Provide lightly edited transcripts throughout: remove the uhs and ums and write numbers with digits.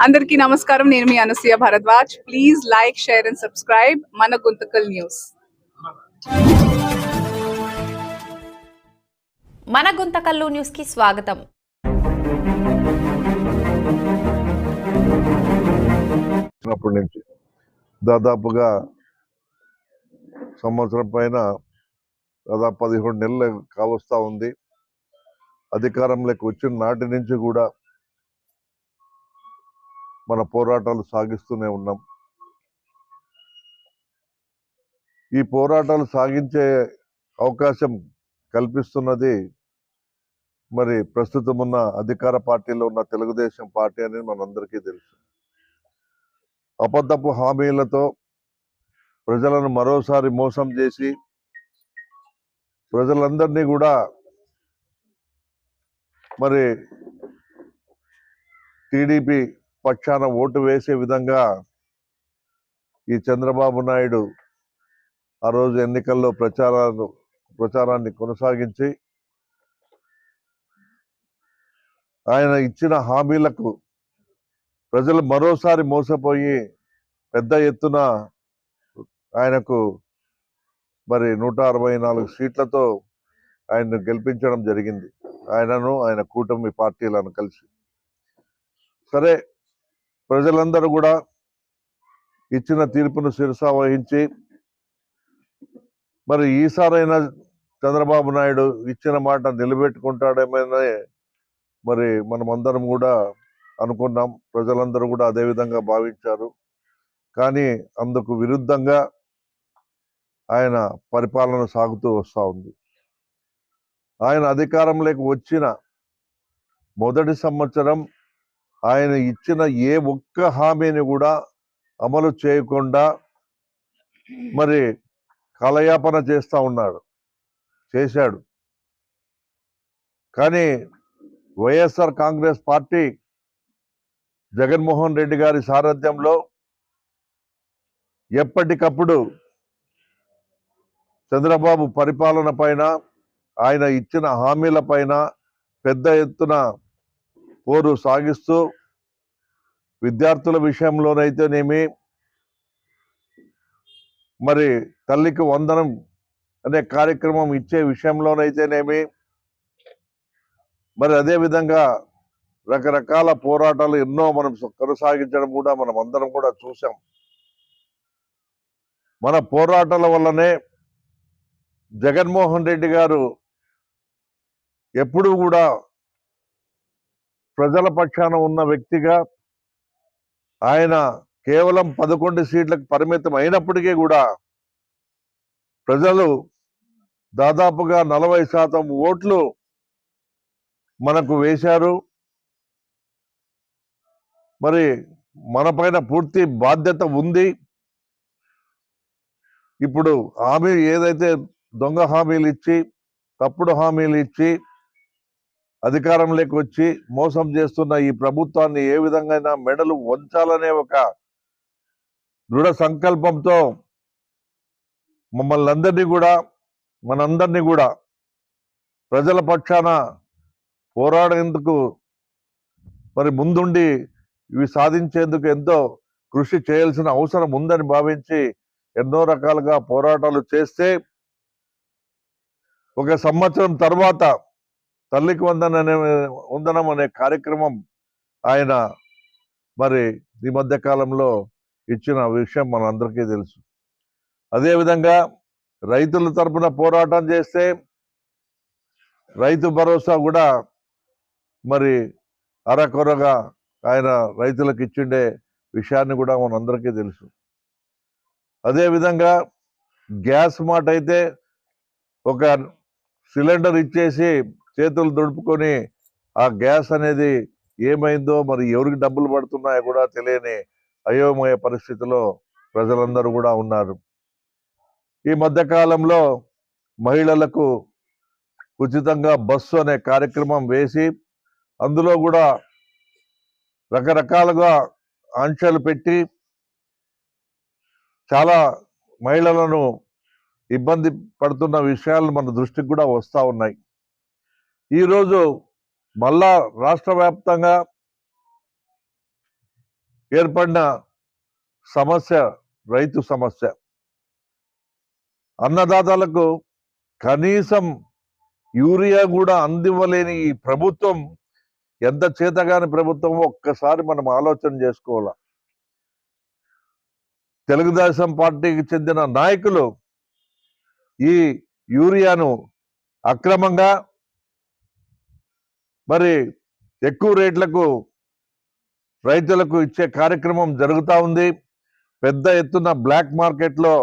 అందరికీ నమస్కారం. నేను మీ Anasuya Bharadwaj. Please like, share and subscribe మన గుంతకల్ న్యూస్. మన గుంతకల్లు న్యూస్ కి స్వాగతం. అప్పటి నుంచి దాదాపుగా సంవత్సరం పైన దాదాపు 17 నెలలు కావస్తా ఉంది. అధికారంలోకి వచ్చిన నాటి నుంచి కూడా మన పోరాటాలు సాగిస్తూనే ఉన్నాం. ఈ పోరాటాలు సాగించే అవకాశం కల్పిస్తున్నది మరి ప్రస్తుతం ఉన్న అధికార పార్టీలో ఉన్న తెలుగుదేశం పార్టీ అనేది మనందరికీ తెలుసు. అబద్ధపు హామీలతో ప్రజలను మరోసారి మోసం చేసి ప్రజలందరినీ కూడా మరి టీడీపీ పక్షాన ఓటు వేసే విధంగా ఈ చంద్రబాబు నాయుడు ఆ రోజు ఎన్నికల్లో ప్రచారాన్ని కొనసాగించి ఆయన ఇచ్చిన హామీలకు ప్రజలు మరోసారి మోసపోయి పెద్ద ఎత్తున ఆయనకు మరి 164 సీట్లతో ఆయన్ను గెలిపించడం జరిగింది. ఆయనను ఆయన కూటమి పార్టీలను కలిసి. సరే, ప్రజలందరూ కూడా ఇచ్చిన తీర్పును శిరసా వహించి మరి ఈసారైనా చంద్రబాబు నాయుడు ఇచ్చిన మాట నిలబెట్టుకుంటాడేమో మరి మనమందరం కూడా అనుకున్నాం. ప్రజలందరూ కూడా అదే విధంగా భావించారు. కానీ అందుకు విరుద్ధంగా ఆయన పరిపాలన సాగుతూ వస్తూ ఉంది. ఆయన అధికారంలోకి వచ్చిన మొదటి సంవత్సరం ఆయన ఇచ్చిన ఏ ఒక్క హామీని కూడా అమలు చేయకుండా మరి కాలయాపన చేశాడు. కానీ వైఎస్ఆర్ కాంగ్రెస్ పార్టీ జగన్మోహన్ రెడ్డి గారి సారథ్యంలో ఎప్పటికప్పుడు చంద్రబాబు పరిపాలన పైన, ఆయన ఇచ్చిన హామీల పైన పెద్ద ఎత్తున పోరు సాగిస్తూ విద్యార్థుల విషయంలోనైతేనేమి, మరి తల్లికి వందనం అనే కార్యక్రమం ఇచ్చే విషయంలోనైతేనేమి, మరి అదే విధంగా రకరకాల పోరాటాలు ఎన్నో మనం కొనసాగించడం కూడా మనం అందరం కూడా చూసాం. మన పోరాటాల వల్లనే జగన్మోహన్ రెడ్డి గారు ఎప్పుడూ కూడా ప్రజల పక్షాన ఉన్న వ్యక్తిగా, ఆయన కేవలం 11 సీట్లకు పరిమితం అయినప్పటికీ కూడా ప్రజలు దాదాపుగా 40% ఓట్లు మనకు వేశారు. మరి మనపైన పూర్తి బాధ్యత ఉంది. ఇప్పుడు హామీ ఏదైతే దొంగ హామీలు ఇచ్చి, తప్పుడు హామీలు ఇచ్చి అధికారంలోకి వచ్చి మోసం చేస్తున్న ఈ ప్రభుత్వాన్ని ఏ విధంగా మెడలు వంచాలనే ఒక దృఢ సంకల్పంతో మనందరినీ కూడా ప్రజల పక్షాన పోరాడేందుకు మరి ముందుండి ఇవి సాధించేందుకు ఎంతో కృషి చేయాల్సిన అవసరం ఉందని భావించి ఎన్నో రకాలుగా పోరాటాలు చేస్తే ఒక సంవత్సరం తర్వాత తల్లికి వందనం అనే కార్యక్రమం ఆయన మరి ఈ మధ్య కాలంలో ఇచ్చిన విషయం మనందరికీ తెలుసు. అదేవిధంగా రైతుల తరపున పోరాటం చేస్తే రైతు భరోసా కూడా మరి అరకొరగా ఆయన రైతులకు ఇచ్చిండే విషయాన్ని కూడా మనందరికీ తెలుసు. అదేవిధంగా గ్యాస్ మాట అయితే ఒక సిలిండర్ ఇచ్చేసి చేతులు దుడుపుకొని ఆ గ్యాస్ అనేది ఏమైందో, మరి ఎవరికి డబ్బులు పడుతున్నాయో కూడా తెలియని అయోమయ పరిస్థితిలో ప్రజలందరూ కూడా ఉన్నారు. ఈ మధ్యకాలంలో మహిళలకు ఉచితంగా బస్సు అనే కార్యక్రమం వేసి అందులో కూడా రకరకాలుగా ఆంక్షలు పెట్టి చాలా మహిళలను ఇబ్బంది పడుతున్న విషయాలు మన దృష్టికి కూడా వస్తూ ఉన్నాయి. ఈరోజు మళ్ళా రాష్ట్ర వ్యాప్తంగా ఏర్పడిన సమస్య రైతు సమస్య. అన్నదాతలకు కనీసం యూరియా కూడా అందివ్వలేని ఈ ప్రభుత్వం ఎంత చేతగాని ప్రభుత్వం ఒక్కసారి మనం ఆలోచన చేసుకోవాలి. తెలుగుదేశం పార్టీకి చెందిన నాయకులు ఈ యూరియాను అక్రమంగా మరి ఎక్కువ రేట్లకు రైతులకు ఇచ్చే కార్యక్రమం జరుగుతూ ఉంది. పెద్ద ఎత్తున బ్లాక్ మార్కెట్లో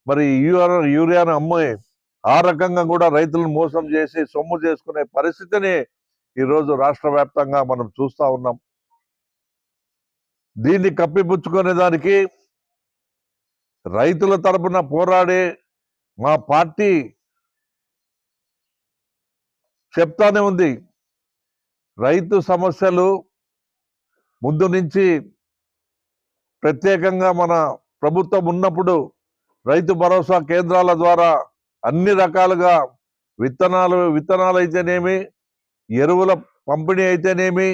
మరి యూరియాను అమ్మి ఆ రకంగా కూడా రైతులను మోసం చేసి సొమ్ము చేసుకునే పరిస్థితిని ఈరోజు రాష్ట్ర వ్యాప్తంగా మనం చూస్తూ ఉన్నాం. దీన్ని కప్పిపుచ్చుకునే దానికి రైతుల తరపున పోరాడే మా పార్టీ చెప్తానే ఉంది. రైతు సమస్యలు ముందు నుంచి ప్రత్యేకంగా మన ప్రభుత్వం ఉన్నప్పుడు రైతు భరోసా కేంద్రాల ద్వారా అన్ని రకాలుగా విత్తనాలు అయితేనేమి, ఎరువుల పంపిణీ అయితేనేమి,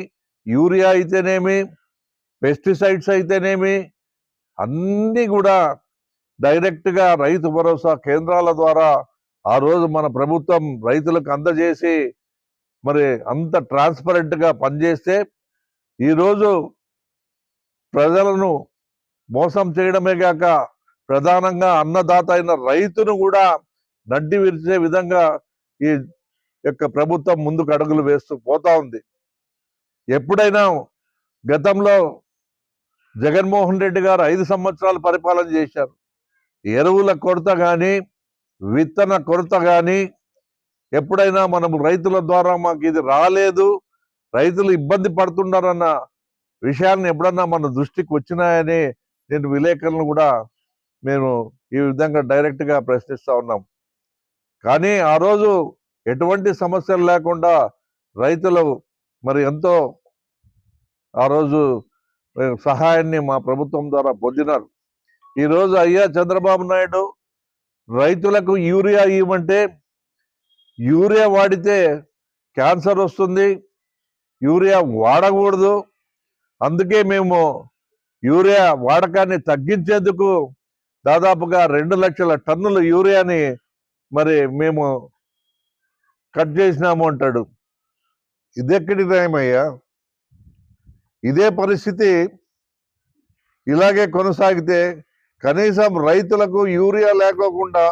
యూరియా అయితేనేమి, పెస్టిసైడ్స్ అయితేనేమి, అన్నీ కూడా డైరెక్ట్గా రైతు భరోసా కేంద్రాల ద్వారా ఆ రోజు మన ప్రభుత్వం రైతులకు అందజేసి మరి అంత ట్రాన్స్పరెంట్గా పనిచేస్తే ఈరోజు ప్రజలను మోసం చేయడమే కాక ప్రధానంగా అన్నదాత అయిన రైతును కూడా నడ్డి విరిచే విధంగా ఈ యొక్క ప్రభుత్వం ముందుకు అడుగులు వేస్తూ పోతా ఉంది. ఎప్పుడైనా గతంలో జగన్మోహన్ రెడ్డి గారు 5 సంవత్సరాలు పరిపాలన చేశారు. ఎరువుల కొరత కానీ, విత్తన కొరత కానీ ఎప్పుడైనా మనము రైతుల ద్వారా మాకు ఇది రాలేదు, రైతులు ఇబ్బంది పడుతున్నారన్న విషయాన్ని ఎప్పుడన్నా మన దృష్టికి వచ్చినాయని నేను విలేకరులను కూడా మేము ఈ విధంగా డైరెక్ట్గా ప్రశ్నిస్తూ ఉన్నాం. కానీ ఆ రోజు ఎటువంటి సమస్యలు లేకుండా రైతులు మరి ఎంతో ఆ రోజు సహాయాన్ని మా ప్రభుత్వం ద్వారా పొందినారు. ఈరోజు అయ్యా చంద్రబాబు నాయుడు రైతులకు యూరియా ఇవ్వమంటే యూరియా వాడితే క్యాన్సర్ వస్తుంది, యూరియా వాడకూడదు, అందుకే మేము యూరియా వాడకాన్ని తగ్గించేందుకు దాదాపుగా 2 లక్షల టన్నుల యూరియాని మరి మేము కట్ చేసినాము అంటాడు. ఇదెక్కడి న్యాయమయ్యా? ఇదే పరిస్థితి ఇలాగే కొనసాగితే కనీసం రైతులకు యూరియా లేకోకుండా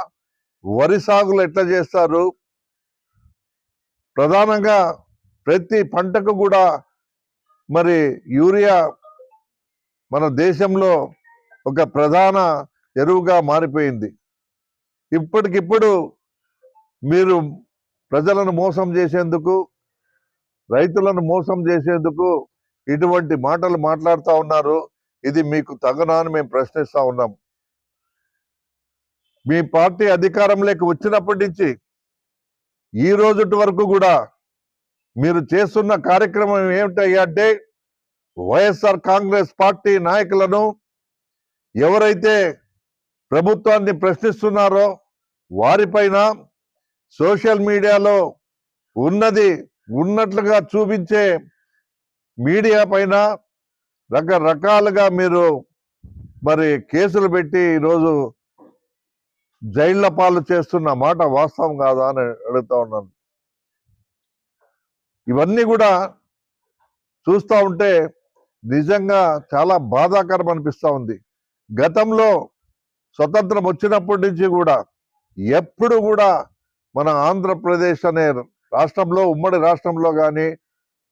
వరి సాగులు ఎట్లా చేస్తారు? ప్రధానంగా ప్రతి పంటకు కూడా మరి యూరియా మన దేశంలో ఒక ప్రధాన ఎరువుగా మారిపోయింది. ఇప్పటికిప్పుడు మీరు ప్రజలను మోసం చేసేందుకు, రైతులను మోసం చేసేందుకు ఇటువంటి మాటలు మాట్లాడుతూ ఉన్నారు. ఇది మీకు తగనా అని మేము ప్రశ్నిస్తూ ఉన్నాం. మీ పార్టీ అధికారంలోకి వచ్చినప్పటి నుంచి ఈ రోజుటి వరకు కూడా మీరు చేస్తున్న కార్యక్రమం ఏమిటయ్యా అంటే వైఎస్ఆర్ కాంగ్రెస్ పార్టీ నాయకులను ఎవరైతే ప్రభుత్వాన్ని ప్రశ్నిస్తున్నారో వారిపైన సోషల్ మీడియాలో ఉన్నది ఉన్నట్లుగా చూపించే మీడియా పైన రకరకాలుగా మీరు మరి కేసులు పెట్టి ఈరోజు జైళ్ల పాలు చేస్తున్న మాట వాస్తవం కాదా అని అడుగుతా ఉన్నాను. ఇవన్నీ కూడా చూస్తూ ఉంటే నిజంగా చాలా బాధాకరం అనిపిస్తూ ఉంది. గతంలో స్వతంత్రం వచ్చినప్పటి నుంచి కూడా ఎప్పుడు కూడా మన ఆంధ్రప్రదేశ్ అనే రాష్ట్రంలో, ఉమ్మడి రాష్ట్రంలో కానీ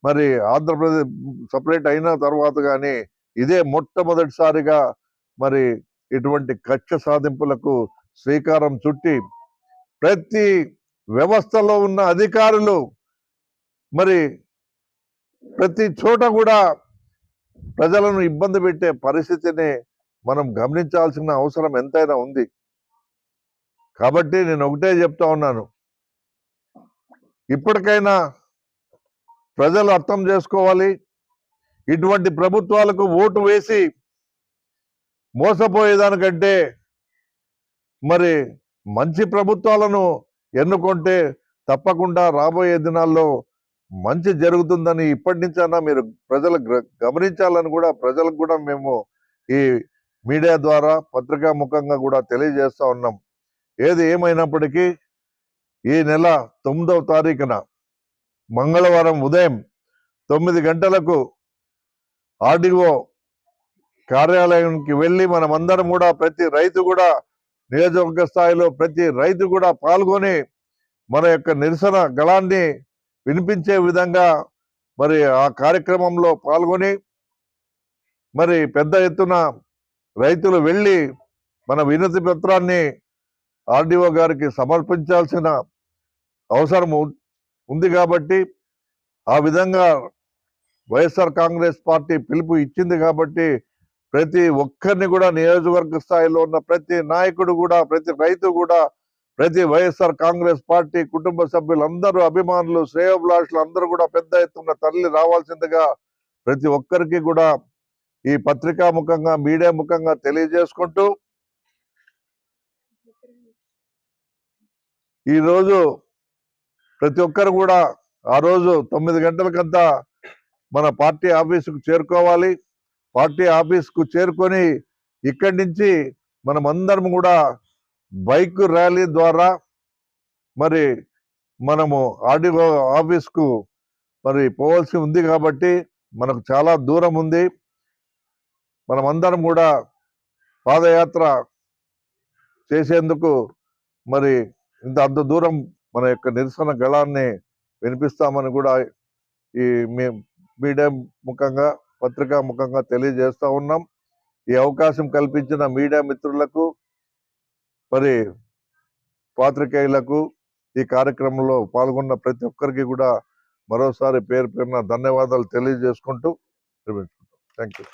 మరి ఆంధ్రప్రదేశ్ సపరేట్ అయిన తర్వాత కానీ ఇదే మొట్టమొదటిసారిగా మరి ఇటువంటి కక్ష సాధింపులకు శ్రీకారం చుట్టి ప్రతి వ్యవస్థలో ఉన్న అధికారులు మరి ప్రతి చోట కూడా ప్రజలను ఇబ్బంది పెట్టే పరిస్థితిని మనం గమనించాల్సిన అవసరం ఎంతైనా ఉంది. కాబట్టి నేను ఒకటే చెప్తా ఉన్నాను, ఇప్పటికైనా ప్రజలు అర్థం చేసుకోవాలి. ఇటువంటి ప్రభుత్వాలకు ఓటు వేసి మోసపోయేదానికంటే మరి మంచి ప్రభుత్వాలను ఎన్నుకుంటే తప్పకుండా రాబోయే దినాల్లో మంచి జరుగుతుందని ఇప్పటి నుంచైనా మీరు ప్రజలు గమనించాలని కూడా ప్రజలకు కూడా మేము ఈ మీడియా ద్వారా పత్రికా ముఖంగా కూడా తెలియజేస్తా ఉన్నాం. ఏది ఏమైనప్పటికీ ఈ నెల 9వ తారీఖున మంగళవారం ఉదయం 9 గంటలకు ఆర్డీఓ కార్యాలయానికి వెళ్ళి మనమందరం కూడా ప్రతి రైతు కూడా నియోజకవర్గ స్థాయిలో ప్రతి రైతు కూడా పాల్గొని మన యొక్క నిరసన గళాన్ని వినిపించే విధంగా మరి ఆ కార్యక్రమంలో పాల్గొని మరి పెద్ద ఎత్తున రైతులు వెళ్ళి మన వినతి పత్రాన్ని ఆర్డీఓ గారికి సమర్పించాల్సిన అవసరం ఉంది కాబట్టి ఆ విధంగా వైఎస్ఆర్ కాంగ్రెస్ పార్టీ పిలుపు ఇచ్చింది కాబట్టి ప్రతి ఒక్కరిని కూడా నియోజకవర్గ స్థాయిలో ఉన్న ప్రతి నాయకుడు కూడా ప్రతి రైతు కూడా ప్రతి వైఎస్ఆర్ కాంగ్రెస్ పార్టీ కుటుంబ సభ్యులందరూ అభిమానులు శ్రేయోభిలాషులు అందరూ కూడా పెద్ద ఎత్తున తరలి రావాల్సిందిగా ప్రతి ఒక్కరికి కూడా ఈ పత్రికా ముఖంగా మీడియా ముఖంగా తెలియజేసుకుంటూ ఈరోజు ప్రతి ఒక్కరు కూడా ఆ రోజు 9 గంటలకంతా మన పార్టీ ఆఫీసుకు చేరుకోవాలి. పార్టీ ఆఫీసుకు చేరుకొని ఇక్కడి నుంచి మనమందరం కూడా బైక్ ర్యాలీ ద్వారా మరి మనము ఆర్డీఓ ఆఫీస్కు మరి పోవాల్సి ఉంది కాబట్టి మనకు చాలా దూరం ఉంది. మనమందరం కూడా పాదయాత్ర చేసేందుకు మరి అంత దూరం మన యొక్క నిరసన గళాన్ని వినిపిస్తామని కూడా ఈ మీడియా ముఖంగా పత్రికా ముఖంగా తెలియజేస్తా ఉన్నాం. ఈ అవకాశం కల్పించిన మీడియా మిత్రులకు మరి పాత్రికేయులకు ఈ కార్యక్రమంలో పాల్గొన్న ప్రతి ఒక్కరికి కూడా మరోసారి పేరు పేరున ధన్యవాదాలు తెలియజేసుకుంటూ థ్యాంక్ యూ.